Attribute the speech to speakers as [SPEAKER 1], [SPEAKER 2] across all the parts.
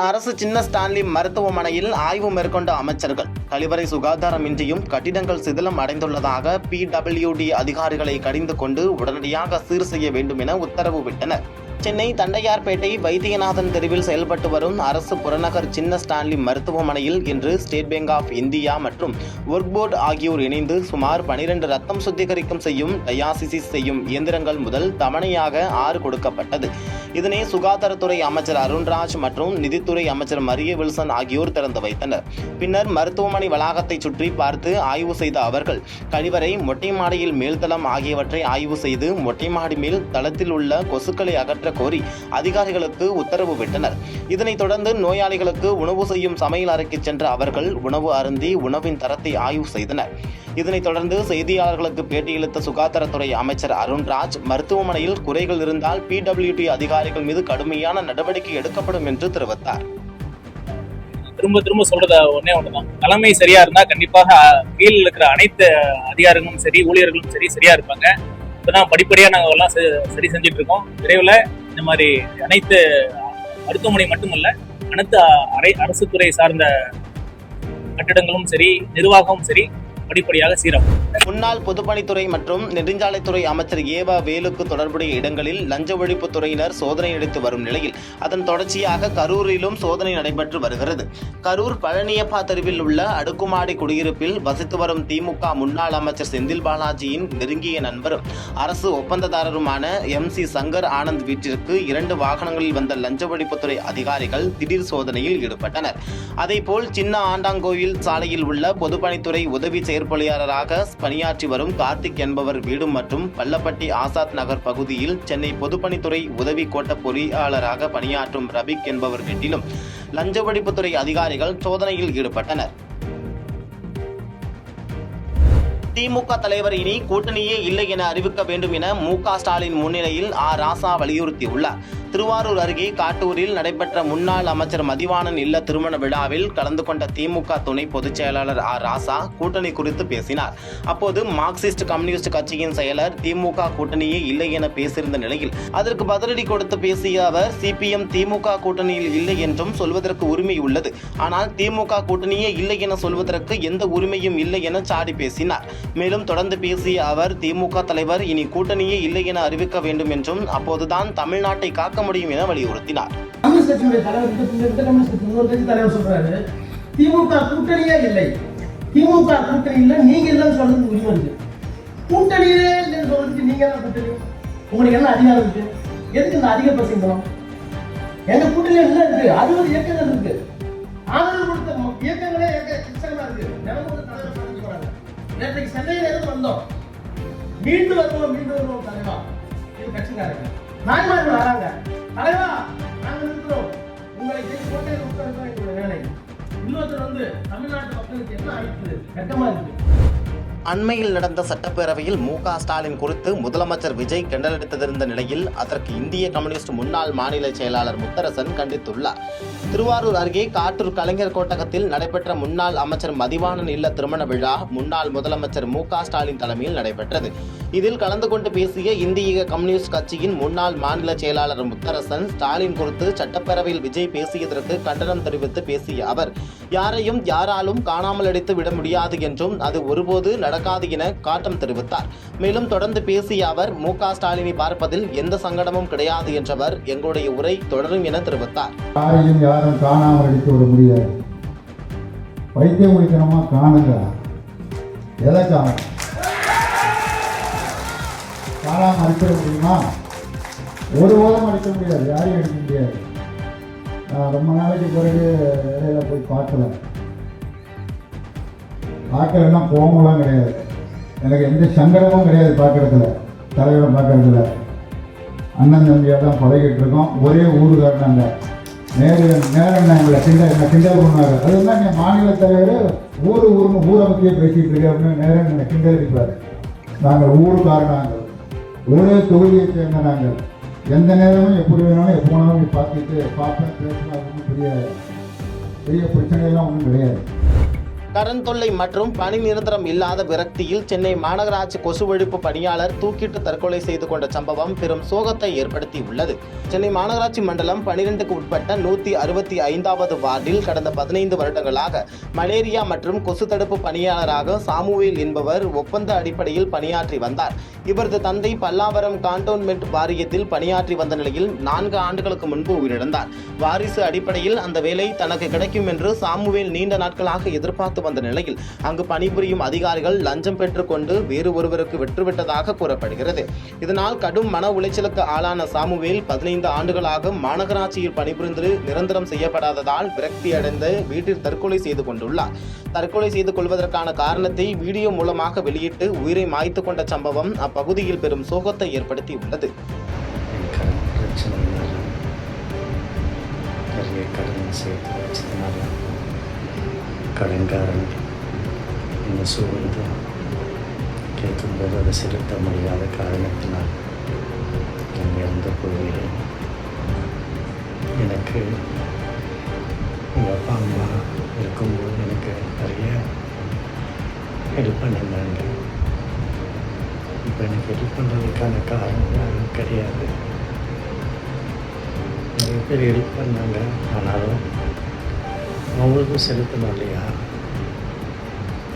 [SPEAKER 1] அரசு சின்ன ஸ்டான்லி மருத்துவமனையில் ஆய்வு மேற்கொண்ட அமைச்சர்கள் கழிவறை சுகாதாரமின்றியும் கட்டிடங்கள் சிதிலம் அடைந்துள்ளதாக PWD அதிகாரிகளை கடிந்து கொண்டு உடனடியாக சீர் செய்ய வேண்டும் என உத்தரவிட்டனர். சென்னை தண்டையார்பேட்டை வைத்தியநாதன் தெருவில் செயல்பட்டு வரும் அரசு புறநகர் சின்ன ஸ்டான்லி மருத்துவமனையில் இன்று ஸ்டேட் பேங்க் ஆஃப் இந்தியா மற்றும் ஒர்க் போர்டு ஆகியோர் இணைந்து சுமார் 12 ரத்தம் சுத்திகரிக்கும் செய்யும் டயாலிசிஸ் செய்யும் இயந்திரங்கள் முதல் தவணையாக 6 கொடுக்கப்பட்டது. இதனை சுகாதாரத்துறை அமைச்சர் அருண்ராஜ் மற்றும் நிதித்துறை அமைச்சர் மரிய வில்சன் ஆகியோர் திறந்து வைத்தனர். பின்னர் மருத்துவமனை வளாகத்தை சுற்றி பார்த்து ஆய்வு செய்த அவர்கள் கழிவறை, மொட்டை மாடியில் மேல்தளம் ஆகியவற்றை ஆய்வு செய்து மொட்டை மாடி மேல் தளத்தில் உள்ள கொசுக்களை அகற்ற கோரி அதிகாரிகளுக்கு உத்தரவு விட்டனர். இதனைத் தொடர்ந்து நோயாளிகளுக்கு உணவு செய்யும் சமையல் அறைக்கு சென்ற அவர்கள் உணவு அருந்தி உணவின் தரத்தை ஆய்வு செய்தனர். இதனைத் தொடர்ந்து செய்தியாளர்களுக்கு பேட்டியளித்த சுகாதாரத்துறை அமைச்சர் அருண்ராஜ் மருத்துவமனையில் குறைகள் இருந்தால் PWD அதிகாரிகள் மீது கடுமையான நடவடிக்கை எடுக்கப்படும் என்று தெரிவித்தார்.
[SPEAKER 2] திரும்ப சொல்றது ஒண்ணுதான், தலைமை சரியா இருந்தா கண்டிப்பாக கீழ் இருக்கிற அனைத்து அதிகாரிகளும் சரி, ஊழியர்களும் சரி சரியா இருப்பாங்க. இப்பதான் படிப்படியா நாங்கள் எல்லாம் சரி செஞ்சுட்டு இருக்கோம். விரைவில் இந்த மாதிரி அனைத்து மருத்துவமனை மட்டுமல்ல, அனைத்து அரசு துறை சார்ந்த கட்டிடங்களும் சரி, நிர்வாகமும் சரி படிப்படியாக சீராகும்.
[SPEAKER 1] முன்னாள் பொதுப்பணித்துறை மற்றும் நெடுஞ்சாலைத்துறை அமைச்சர் ஏவா வேலுக்கு தொடர்புடைய இடங்களில் லஞ்ச ஒழிப்பு துறையினர் சோதனை நடத்தி வரும் நிலையில் அதன் தொடர்ச்சியாக கரூரிலும் சோதனை நடைபெற்று வருகிறது. கரூர் பழனியப்பா தெருவில் உள்ள அடுக்குமாடி குடியிருப்பில் வசித்து வரும் திமுக முன்னாள் அமைச்சர் செந்தில் பாலாஜியின் நெருங்கிய நண்பரும் அரசு ஒப்பந்ததாரருமான MC சங்கர் ஆனந்த் வீட்டிற்கு 2 வாகனங்களில் வந்த லஞ்ச ஒழிப்புத்துறை அதிகாரிகள் திடீர் சோதனையில் ஈடுபட்டனர். அதேபோல் சின்ன ஆண்டாங்கோயில் சாலையில் உள்ள பொதுப்பணித்துறை உதவி செயற்பொழியாளராக பணியாற்றி வரும் கார்த்திக் என்பவர் வீடு மற்றும் பள்ளப்பட்டி ஆசாத் நகர் பகுதியில் சென்னை பொதுப்பணித்துறை உதவி கோட்ட பொறியாளராக பணியாற்றும் ரபிக் என்பவர் வீட்டிலும் லஞ்ச ஒழிப்புத்துறை அதிகாரிகள் சோதனையில் ஈடுபட்டனர். திமுக தலைவர் இனி கூட்டணியே இல்லை என அறிவிக்க வேண்டும் என MK ஸ்டாலின் முன்னிலையில் ராசா வலியுறுத்தியுள்ளார். திருவாரூர் அருகே காட்டூரில் நடைபெற்ற முன்னாள் அமைச்சர் மதிவாணன் இல்ல திருமண விழாவில் கலந்து கொண்ட திமுக துணை பொதுச் செயலாளர் ராசா கூட்டணி குறித்து பேசினார். அப்போது மார்க்சிஸ்ட் கம்யூனிஸ்ட் கட்சியின் செயலர் திமுக கூட்டணியே இல்லை என பேசியிருந்த நிலையில் அதற்கு பதிலடி கொடுத்து பேசிய அவர் CPM திமுக கூட்டணியில் இல்லை என்றும் சொல்வதற்கு உரிமை உள்ளது, ஆனால் திமுக கூட்டணியே இல்லை என சொல்வதற்கு எந்த உரிமையும் இல்லை என சாடி பேசினார். மேலும் தொடர்ந்து பேசிய அவர் திமுக தலைவர் இனி கூட்டணியே இல்லை என அறிவிக்க வேண்டும் என்றும் அப்போதுதான் தமிழ்நாட்டை காக்க முடியும் என வலியுறுத்தினார்.
[SPEAKER 3] திமுக கூட்டணியே இல்லை, திமுக கூட்டணியில் நீங்க எல்லாம் சொல்றது உரிமை இருக்கு, கூட்டணியே இல்லைன்னு சொல்றதுக்கு நீங்க எல்லாம் கூட்டணி, உங்களுக்கு என்ன அதிகாரம் இருக்கு? எதுக்கு இந்த அதிக பிரசங்கம்? எங்க கூட்டணி என்ன இருக்கு? 60 இயக்கங்கள் இருக்கு, ஆதரவு கொடுத்த இயக்கங்களே இருக்கு. நேற்றைக்கு சென்னையில இருந்து வந்தோம், மீண்டும் வருவோம் தலைவா, இது கட்சிக்காரங்க நாய்மார்கள் வராங்க, தலைவா நாங்க இருக்கிறோம், உங்களை கோட்டையில் உட்கார்ந்து எங்களுடைய வேலை. இன்னொருத்தர் வந்து தமிழ்நாட்டு மக்களுக்கு என்ன ஆயிடுச்சு, கட்டமா இருக்கு.
[SPEAKER 1] அண்மையில் நடந்த சட்டப்பேரவையில் MK ஸ்டாலின் குறித்து முதலமைச்சர் விஜய் கிண்டலடித்திருந்த நிலையில் அதற்கு இந்திய கம்யூனிஸ்ட் முன்னாள் மாநில செயலாளர் முத்தரசன் கண்டித்துள்ளார். திருவாரூர் அருகே காட்டூர் கலைஞர் கோட்டகத்தில் நடைபெற்ற முன்னாள் அமைச்சர் மதிவாணன் இல்ல திருமண விழா முன்னாள் முதலமைச்சர் MK ஸ்டாலின் தலைமையில் நடைபெற்றது. இதில் கலந்து கொண்டு பேசிய இந்திய கம்யூனிஸ்ட் கட்சியின் முன்னாள் மாநில செயலாளர் முத்தரசன் ஸ்டாலின் குறித்து சட்டப்பேரவையில் விஜய் பேசியதற்கு கண்டனம் தெரிவித்து பேசிய அவர் யாரையும் யாராலும் காணாமல் அடித்து விட முடியாது என்றும் அது ஒருபோது நடக்காது என காட்டம் தெரிவித்தார். மேலும் தொடர்ந்து பேசிய அவர் MK ஸ்டாலினை பார்ப்பதில் எந்த சங்கடமும் கிடையாது என்றவர் எங்களுடைய உரை தொடரும் என தெரிவித்தார்.
[SPEAKER 4] யாரும் காணாமல் அடித்து விட முடியாது, வைத்தியம் முடிக்கணுமா காணுங்க, எதை காணும் காணாமல் அடிச்சிட முடியுமா? ஒருபோதும் அடிக்க முடியாது, யாரையும் அடிக்க முடியாது. நான் ரொம்ப நாளைக்கு பிறகு இடையில போய் பார்க்கலன்னா கோவமெல்லாம் கிடையாது, எனக்கு எந்த சங்கடமும் கிடையாது. பார்க்கறதுல தலைவரை பார்க்கறதுல அண்ணன் தம்பியாக தான் பழகிட்டு இருக்கோம். ஒரே ஊருக்காரனாங்க நேரம் எங்களை கிண்டல் பண்ணாரு. அதுதான் என் மாநில தலைவர் ஊரை பற்றியே பேசிட்டு இருக்க அப்படின்னு நேரம் என்னை கிண்டல் அடிப்பார். நாங்கள் ஊருக்காரனாங்க, ஒரே தொகுதியை சேர்ந்த நாங்கள், எந்த நேரமும் எப்படி வேணாலும் எப்போ வேணாலும் பார்த்துட்டு பார்ப்பேன், பேசலாம், ஒன்றும் பெரிய பிரச்சனையெல்லாம் ஒன்றும் கிடையாது.
[SPEAKER 1] கடன் தொல்லை மற்றும் பணி நிரந்தரம் இல்லாத விரக்தியில் சென்னை மாநகராட்சி கொசு ஒழிப்பு பணியாளர் தூக்கிட்டு தற்கொலை செய்து கொண்ட சம்பவம் பெரும் சோகத்தை ஏற்படுத்தியுள்ளது. சென்னை மாநகராட்சி மண்டலம் 12க்கு உட்பட்ட 165வது வார்டில் கடந்த 15 வருடங்களாக மலேரியா மற்றும் கொசு தடுப்பு பணியாளராக சாமுவேல் என்பவர் ஒப்பந்த அடிப்படையில் பணியாற்றி வந்தார். இவரது தந்தை பல்லாவரம் கான்டோன்மெண்ட் வாரியத்தில் பணியாற்றி வந்த நிலையில் 4 ஆண்டுகளுக்கு முன்பு உயிரிழந்தார். வாரிசு அடிப்படையில் அந்த வேலை தனக்கு கிடைக்கும் என்று சாமுவேல் நீண்ட நாட்களாக எதிர்பார்த்து வந்த நிலையில் அங்கு பணிபுரியும் அதிகாரிகள் லஞ்சம் பெற்றுக்கொண்டு வேறு ஒருவருக்கு விற்றுவிட்டதாக கூறப்படுகிறது. இதனால் கடும் மன உளைச்சலுக்கு ஆளான சாமுவேல் 15 ஆண்டுகளாக மாநகராட்சியில் பணிபுரிந்து நிரந்தரம் செய்யப்படாததால் விரக்தியடைந்து வீட்டில் தற்கொலை செய்து கொண்டுள்ளார். தற்கொலை செய்து கொள்வதற்கான காரணத்தை வீடியோ மூலமாக வெளியிட்டு உயிரை மாய்த்து கொண்ட சம்பவம் அப்பகுதியில் பெரும் சோகத்தை ஏற்படுத்தியுள்ளது.
[SPEAKER 5] கடன்காரன் என்ன சூழ்ந்து கேட்கும்போது அதை செலுத்த முடியாத காரணத்தினால் நான் இறந்து போகிறேன். எனக்கு எங்கள் அப்பா அம்மா இருக்கும்போது எனக்கு நிறைய ஹெல்ப் பண்ணியிருந்தாங்க. இப்போ எனக்கு ஹெல்ப் பண்ணுறதுக்கான காரணம் யாரும் கிடையாது. நிறைய பேர் ஹெல்ப் பண்ணாங்க, ஆனாலும் அவங்களுக்கும் செலுத்தணும் இல்லையா?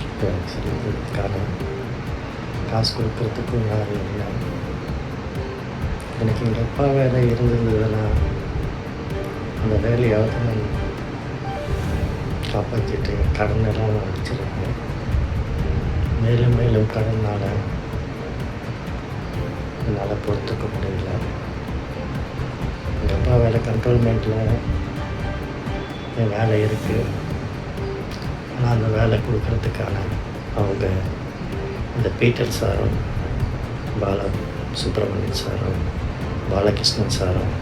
[SPEAKER 5] இப்போ எனக்கு செலுத்துறதுக்கான காசு கொடுக்கறதுக்கும் யாரும் இல்லை. எனக்கு எங்கள் அப்பா வேலை இருந்ததுன்னா அந்த வேலையாவது நான் காப்பாற்றிட்டு கடனெல்லாம் நான் வச்சுருக்கேன். மேலும் மேலும் கடனால் என்னால் பொறுத்துக்க முடியல. எங்கள் அப்பா வேலை கண்ட்ரோல்மெண்ட்டில் என் வேலை இருக்குது. ஆனால் அந்த வேலை கொடுக்கறதுக்கான அவங்க இந்த பீட்டர் சாரும் சுப்பிரமணியன் சாரும் பாலகிருஷ்ணன் சாரும்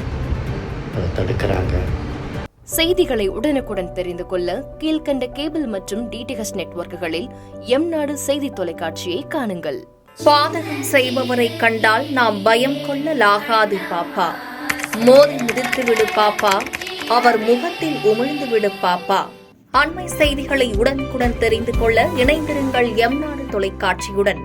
[SPEAKER 5] அதை தடுக்கிறாங்க.
[SPEAKER 6] செய்திகளை உடனுக்குடன் தெரிந்து கொள்ள கீழ்கண்ட கேபிள் மற்றும் டிடிஹெச் நெட்வொர்க்குகளில் எம்நாடு செய்தி தொலைக்காட்சியை காணுங்கள்.
[SPEAKER 7] பாதகம் செய்பவரை கண்டால் நாம் பயம் கொள்ளலாகாது பாப்பா. மோதி மிதித்துவிடு பாப்பா, அவர் முகத்தில் உமிழ்ந்துவிடு பாப்பா. அண்மை செய்திகளை உடனுக்குடன் தெரிந்து கொள்ள இணைந்திருங்கள் எம்நாடு தொலைக்காட்சியுடன்.